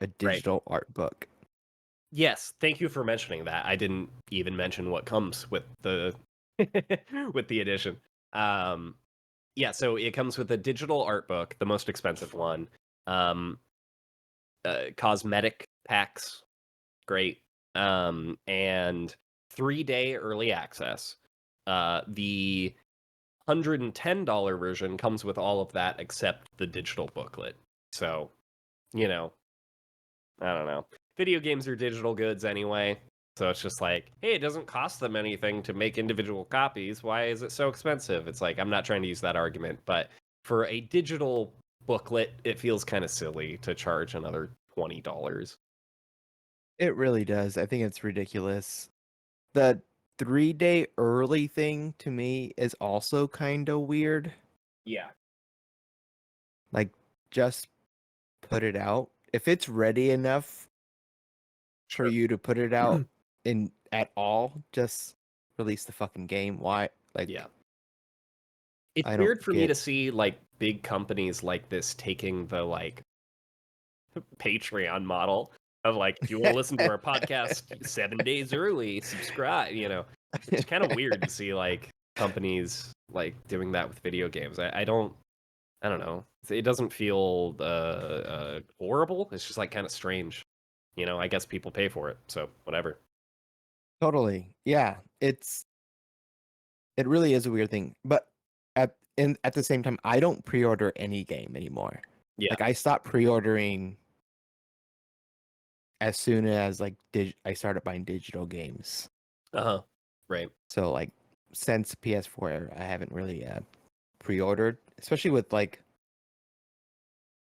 a Right. digital art book. Yes. Thank you for mentioning that. I didn't even mention what comes with the with the edition. Um, yeah. So it comes with a digital art book, the most expensive one. Um, Cosmetic packs, great. And 3-day early access. The $110 version comes with all of that except the digital booklet. So, you know, I don't know. Video games are digital goods anyway. So it's just like, hey, it doesn't cost them anything to make individual copies. Why is it so expensive? It's like, I'm not trying to use that argument, but for a digital booklet, it feels kind of silly to charge another $20. It really does. I think it's ridiculous. The 3-day early thing to me is also kind of weird. Yeah. Like, just put it out. If it's ready enough for Sure. you to put it out in at all, just release the fucking game. Why? Like, Yeah. It's I don't weird for me get. to see like big companies like this taking the like Patreon model of like, if you want to listen to our podcast 7 days early, subscribe. It's kind of weird to see like companies like doing that with video games. I don't know. It doesn't feel horrible. It's just like kind of strange. I guess people pay for it, so whatever. Totally. Yeah, it really is a weird thing. But at the same time, I don't pre-order any game anymore. Yeah. Like I stopped pre-ordering as soon as like I started buying digital games. Uh-huh. Right. So like since PS4, I haven't really pre-ordered, especially with like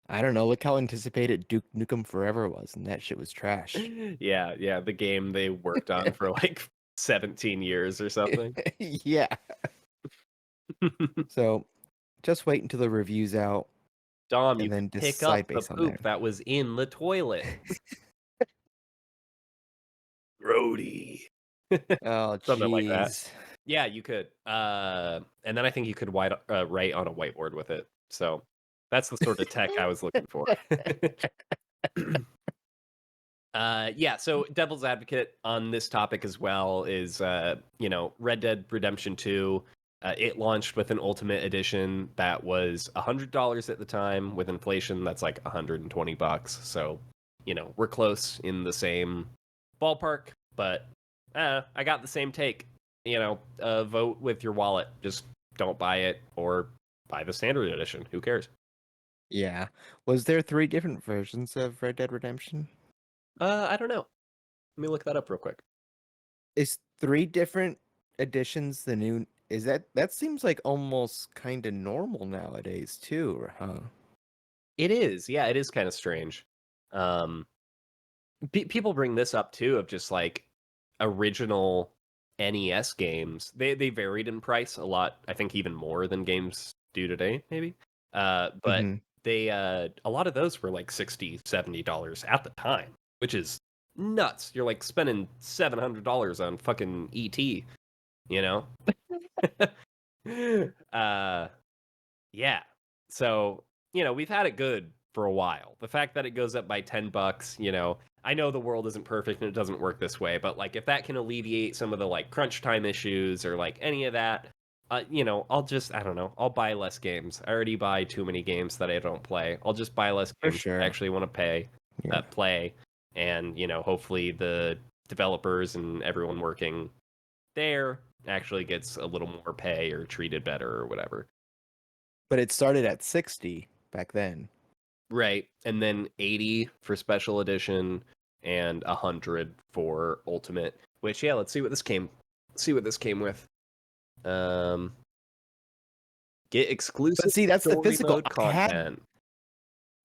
I don't know, look how anticipated Duke Nukem Forever was, and that shit was trash. Yeah, the game they worked on for like 17 years or something. Yeah. So just wait until the review's out. Dom, you and then could pick up decide the based on poop there. that was in the toilet. Grody. Oh, Something like that. jeez. Yeah, you could. And then I think you could write on a whiteboard with it. So that's the sort of tech I was looking for. Yeah, so devil's advocate on this topic as well is, Red Dead Redemption 2. It launched with an Ultimate Edition that was $100 at the time. With inflation, that's like $120. So, we're close in the same ballpark, but I got the same take. Vote with your wallet. Just don't buy it or buy the standard edition. Who cares? Yeah. Was there 3 different versions of Red Dead Redemption? I don't know. Let me look that up real quick. Is 3 different editions the new? Is that seems like almost kind of normal nowadays too, huh? It is. Yeah, it is kind of strange. Um, People bring this up too of just like original NES games. They varied in price a lot. I think even more than games do today, maybe. But Mm-hmm. they a lot of those were like $60-$70 at the time, which is nuts. You're like spending $700 on fucking ET, you know? uh yeah. So, we've had it good for a while. The fact that it goes up by $10, I know the world isn't perfect and it doesn't work this way, but like if that can alleviate some of the like crunch time issues or like any of that, I don't know, I'll buy less games. I already buy too many games that I don't play. I'll just buy less For games that I sure. actually want to Yeah. play, and hopefully the developers and everyone working there actually gets a little more pay or treated better or whatever. But it started at 60 back then. Right. And then 80 for special edition and 100 for ultimate, which let's see what this came with. Um get But exclusive see, that's the story physical. mode I had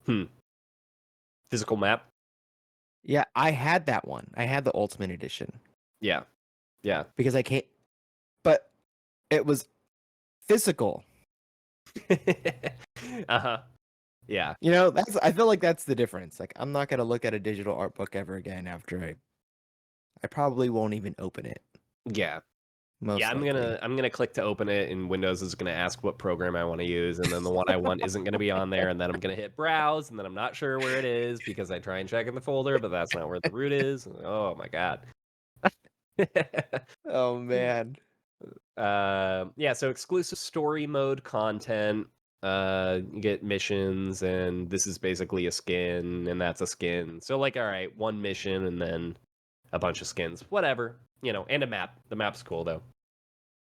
content. Physical map? Yeah, I had that one. I had the Ultimate Edition Yeah. Yeah. because I can't. But it was physical. Uh-huh. Yeah. That's. I feel like that's the difference. Like, I'm not gonna look at a digital art book ever again after I probably won't even open it. Yeah. Yeah, Most I'm likely. gonna click to open it, and Windows is gonna ask what program I want to use, and then the one I want isn't gonna be on there, and then I'm gonna hit browse, and then I'm not sure where it is because I try and check in the folder, but that's not where the root is. Oh my god. Oh man. Yeah, so exclusive story mode content. You get missions, and this is basically a skin, and that's a skin. So like, all right, one mission, and then a bunch of skins, whatever, and a map. The map's cool though.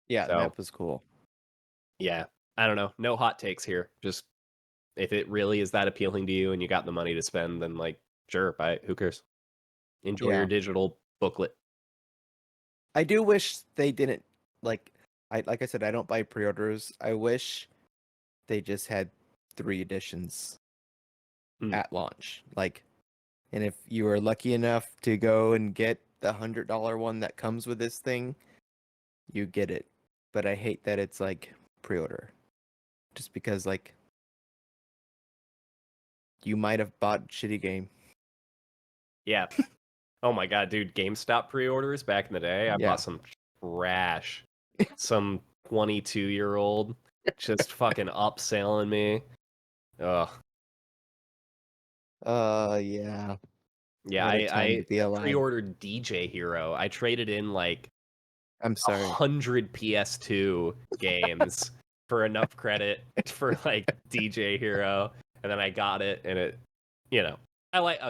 Yeah, the So map was cool. yeah, I don't know. No hot takes here. Just if it really is that appealing to you and you got the money to spend, then like, sure, buy it. Who cares? Enjoy your Yeah. digital booklet. I do wish they didn't like like I said, I don't buy pre-orders. I wish they just had 3 editions Hmm. at launch. Like, and if you were lucky enough to go and get the $100 one that comes with this thing, you get it. But I hate that it's like pre-order. Just because like you might have bought a shitty game. Yeah. Oh my god, dude, GameStop pre-orders back in the day, I Yeah. bought some trash. Some 22-year-old just fucking upselling me. Ugh. Yeah. Yeah, What a I time to be I alive. pre-ordered DJ Hero. I traded in like I'm sorry. 100 PS2 games for enough credit for like DJ Hero, and then I got it, and it, I like.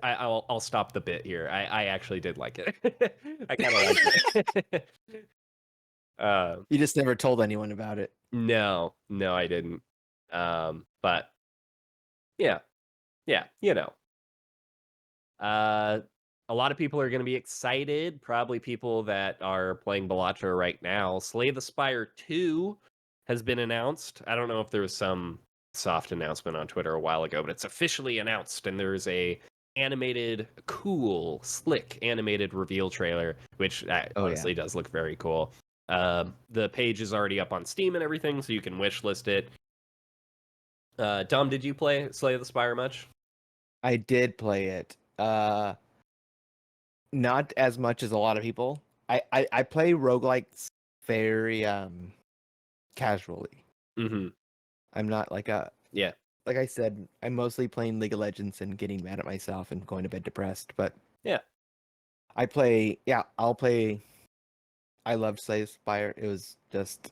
I'll stop the bit here. I actually did like it. I kind of liked it. You just never told anyone about it. No, I didn't. But yeah, yeah, a lot of people are going to be excited. Probably people that are playing Balatro right now. Slay the Spire 2 has been announced. I don't know if there was some soft announcement on Twitter a while ago, but it's officially announced, and there's a animated, cool, slick animated reveal trailer, which Oh yeah. honestly does look very cool. The page is already up on Steam and everything, so you can wishlist it. Dom, did you play Slay the Spire much? I did play it. Not as much as a lot of people. I play roguelikes very casually. Mm-hmm. I'm not like a Yeah. like I said, I'm mostly playing League of Legends and getting mad at myself and going to bed depressed. But Yeah. I'll play. I loved Slay the Spire. It was just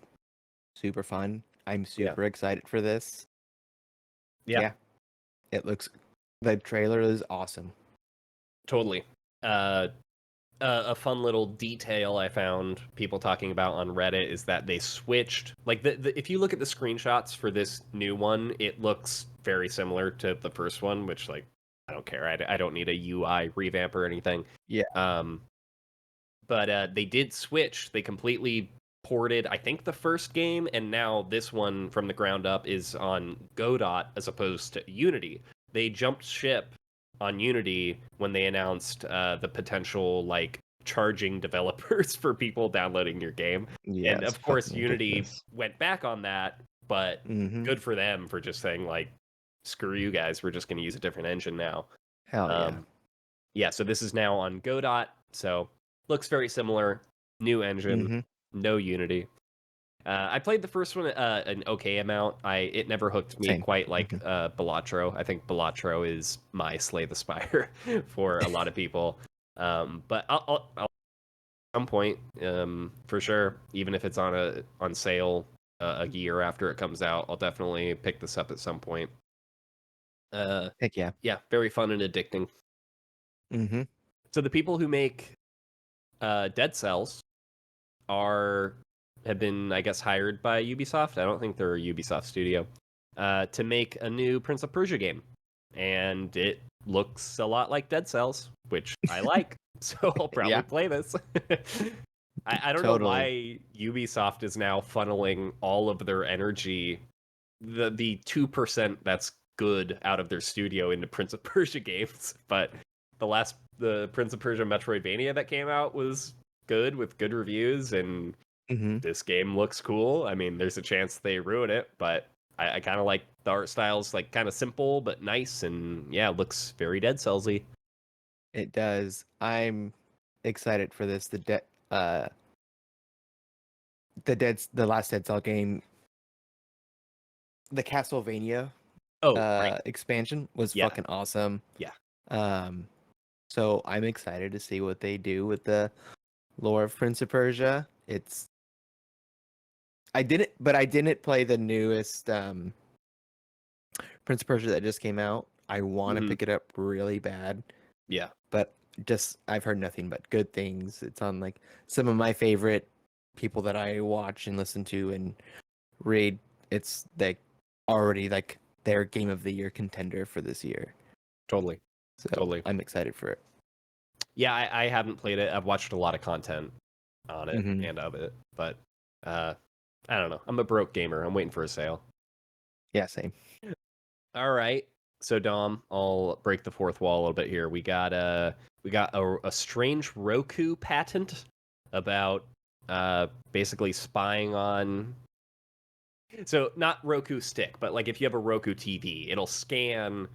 super fun. I'm Yeah. super excited for this. Yeah. Yeah, the trailer is awesome. Totally. A fun little detail I found people talking about on Reddit is that they switched, like, if you look at the screenshots for this new one, it looks very similar to the first one, which, like, I don't care. I don't need a UI revamp or anything. Yeah. But they did switch. They completely ported, I think, the first game, and now this one from the ground up is on Godot as opposed to Unity. They jumped ship on Unity when they announced the potential, like, charging developers for people downloading your game. Yeah, And it's of course, fucking Unity ridiculous. went back on that, but good for them for just saying, like, screw you guys, we're just going to use a different engine now. Hell yeah. Yeah, so this is now on Godot, so looks very similar. New engine, no Unity. I played the first one an okay amount. It never hooked me Same. quite like Balatro. I think Balatro is my Slay the Spire for a lot of people. But I'll at some point, for sure, even if it's on sale a year after it comes out, I'll definitely pick this up at some point. Heck yeah. Yeah, very fun and addicting. Mm-hmm. So the people who make Dead Cells have been, I guess, hired by Ubisoft. I don't think they're a Ubisoft studio to make a new Prince of Persia game, and it looks a lot like Dead Cells, which I like. So I'll probably play this. I don't know why Ubisoft is now funneling all of their energy, the 2% that's good out of their studio, into Prince of Persia games, but the Prince of Persia Metroidvania that came out was good with good reviews, and this game looks cool. I mean, there's a chance they ruin it, but I kind of like the art styles, like kind of simple but nice, and yeah, it looks very Dead Cellsy. It does. I'm excited for this. The last Dead Cell game, the Castlevania expansion was fucking awesome. Yeah. So I'm excited to see what they do with the lore of Prince of Persia. I didn't play the newest Prince of Persia that just came out. I want to pick it up really bad. Yeah. But I've heard nothing but good things. It's on like some of my favorite people that I watch and listen to and read. It's like already like their game of the year contender for this year. Totally. So totally. I'm excited for it. Yeah, I haven't played it. I've watched a lot of content on it and of it, but I don't know. I'm a broke gamer. I'm waiting for a sale. Yeah, same. All right. So Dom, I'll break the fourth wall a little bit here. We got a strange Roku patent about basically spying on. So not Roku stick, but like if you have a Roku TV, it'll scan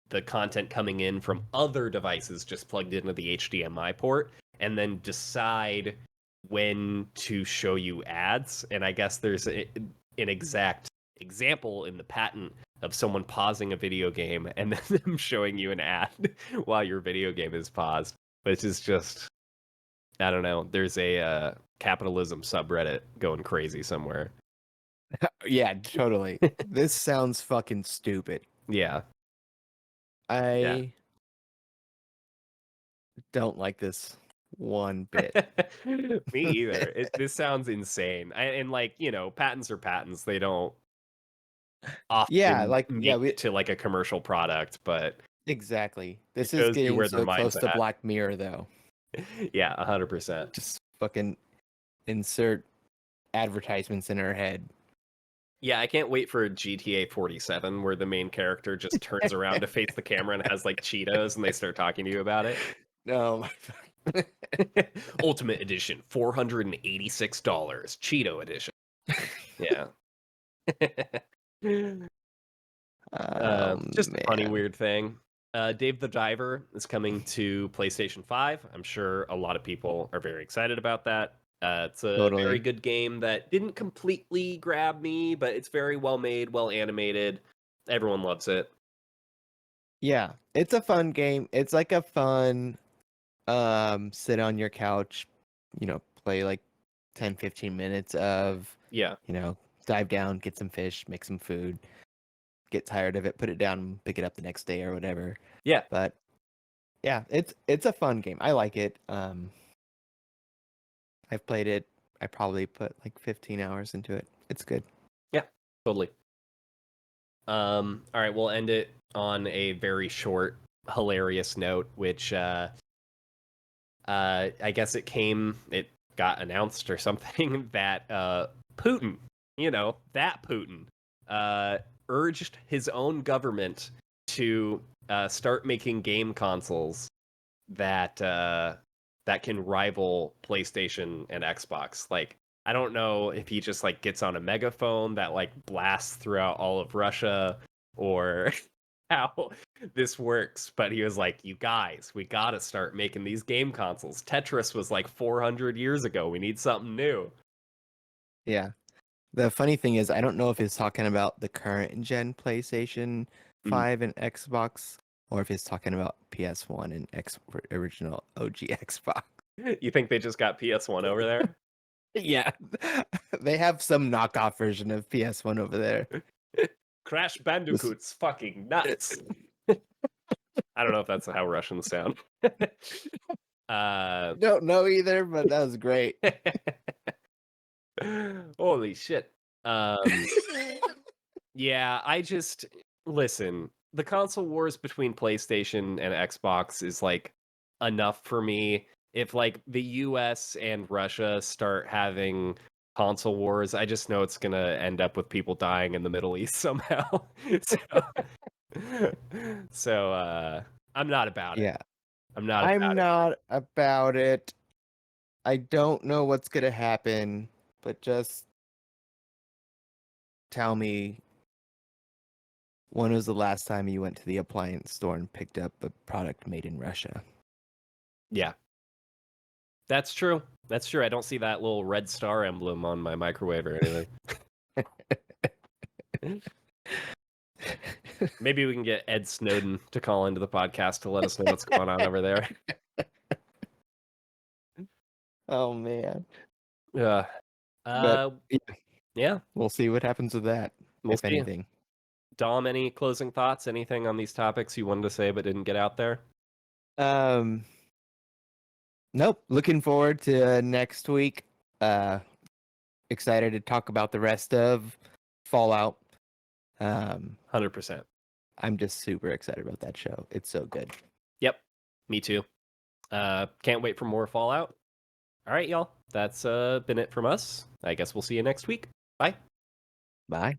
the content coming in from other devices just plugged into the HDMI port, and then decide when to show you ads. And I guess there's an exact example in the patent of someone pausing a video game and then them showing you an ad while your video game is paused, which is just, I don't know. There's a capitalism subreddit going crazy somewhere. Yeah, totally. This sounds fucking stupid. Yeah. I don't like this one bit. Me either. This sounds insane. And like, patents are patents. They don't often make to like a commercial product, but exactly. This it is shows you getting where their so mind's close to at. Black Mirror, though. Yeah, 100%. Just fucking insert advertisements in our head. Yeah, I can't wait for GTA 47 where the main character just turns around to face the camera and has like Cheetos and they start talking to you about it. No. Ultimate Edition, $486. Cheeto Edition. Yeah. Just a funny, man. weird thing. Dave the Diver is coming to PlayStation 5. I'm sure a lot of people are very excited about that. It's a very Totally. good game that didn't completely grab me, but it's very well made, well animated. Everyone loves it. Yeah, it's a fun game. It's like a fun sit on your couch, play like 10, 15 minutes of, Yeah. dive down, get some fish, make some food, get tired of it, put it down, pick it up the next day or whatever. Yeah. But yeah, it's a fun game. I like it. I've played it. I probably put like 15 hours into it. It's good. Yeah, totally. All right, we'll end it on a very short, hilarious note, which I guess it got announced or something that Putin, that Putin, urged his own government to start making game consoles that that can rival PlayStation and Xbox. Like, I don't know if he just like gets on a megaphone that like blasts throughout all of Russia or how this works, but he was like, you guys, we gotta start making these game consoles. Tetris was like 400 years ago. We need something new. Yeah. The funny thing is, I don't know if he's talking about the current gen PlayStation 5 and Xbox, or if he's talking about PS1 and original OG Xbox. You think they just got PS1 over there? Yeah, they have some knockoff version of PS1 over there. Crash Bandicoot's fucking nuts. I don't know if that's how Russians sound. Don't know either, but that was great. Holy shit. Yeah, listen, the console wars between PlayStation and Xbox is like enough for me. If like the US and Russia start having console wars, I just know it's gonna end up with people dying in the Middle East somehow. So I'm not about it. Yeah, I'm not I'm about it. not about it. I don't know what's gonna happen, but just tell me, when was the last time you went to the appliance store and picked up a product made in Russia? Yeah. That's true. That's true. I don't see that little red star emblem on my microwave or anything. Maybe we can get Ed Snowden to call into the podcast to let us know what's going on over there. Oh man. Yeah. But Yeah. we'll see what happens with that, We'll if see. anything. Dom, any closing thoughts? Anything on these topics you wanted to say but didn't get out there? Nope. Looking forward to next week. Excited to talk about the rest of Fallout. 100%. I'm just super excited about that show. It's so good. Yep. Me too. Can't wait for more Fallout. All right, y'all. That's been it from us. I guess we'll see you next week. Bye. Bye.